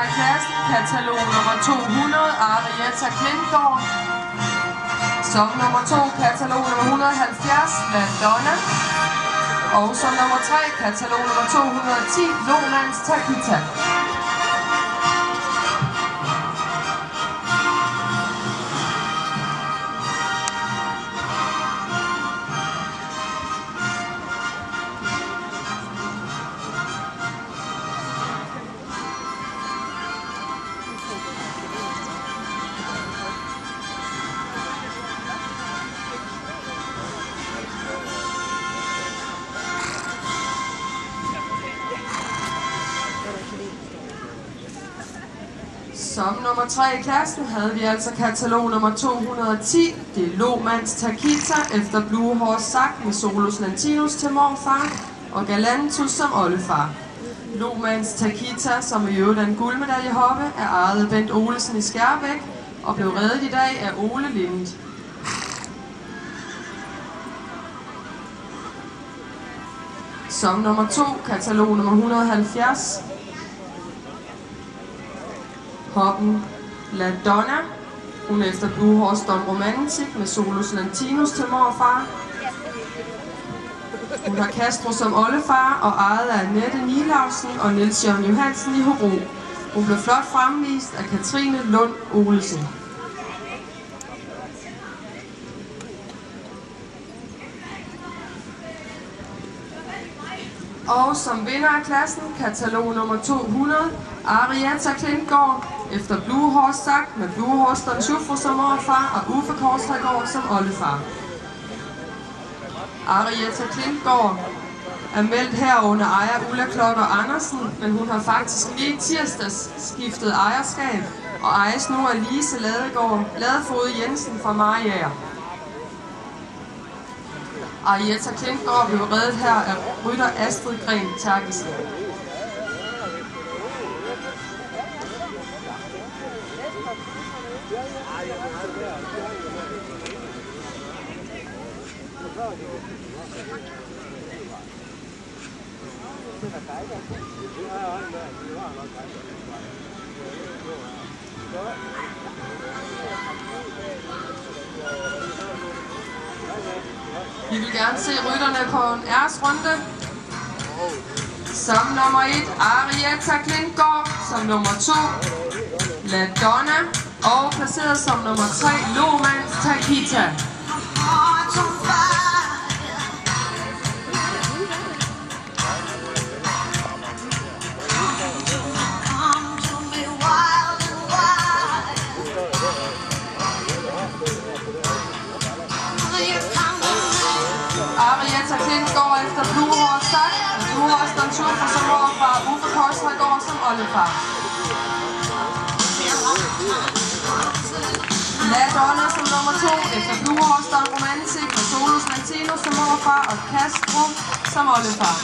i klassen, katalog nummer 200, Arietta Klintgaard. Som nummer 2, katalog nummer 170, Madonna. Og som nummer 3, katalog nummer 210, Lohmanns Takita. Som nummer 3 i klassen havde vi altså katalog nummer 210, det er Lohmanns Takita efter Blue Horse Sack med Solus Lantinus til morfar og Galantus som oldefar. Lohmanns Takita, som i øvrigt er en guldmedaljehoppe, er ejet af Bent Olesen i Skærbæk og blev reddet i dag af Ole Lind. Som nummer 2, katalog nummer 170, hoppen La Donna. Hun er efter Blue Horse Don Romantic med Solus Lantinus til morfar. Hun har Castro som oldefar og ejet af Annette Nielausen og Niels Jørgen Johansen i Hobro. Hun blev flot fremvist af Katrine Lund Olsen. Og som vinder af klassen, katalog nummer 200, Arietta Klintgaard efter Blue Horse Sack med Blue Horse Don Schufro som morfar og Uffe Korstagård som oldefar. Arietta Klintgaard er meldt her under ejer Ulla Klokker Andersen, men hun har faktisk lige tirsdags skiftet ejerskab og ejes nu af Lise Ladefod Jensen fra Mariager. Arietta Klintgaard blev reddet her af rytter Astrid Gren Terkelsen. Vi vil gerne se rytterne på en æresrunde. Som nummer 1, Arietta Klintgaard. Som nummer 2, La Donna. Og placeret som nummer 3, Lohmanns Takita. Arietta Klintgaard efter Blue Horse Sack, Blue Horse Don Schufro som morfar og Uffe Korstagård som oldefar. La Donna som nummer 2 efter Blue Horse Don Romantic med Solus Lantinus som morfar og Castro som oldefar.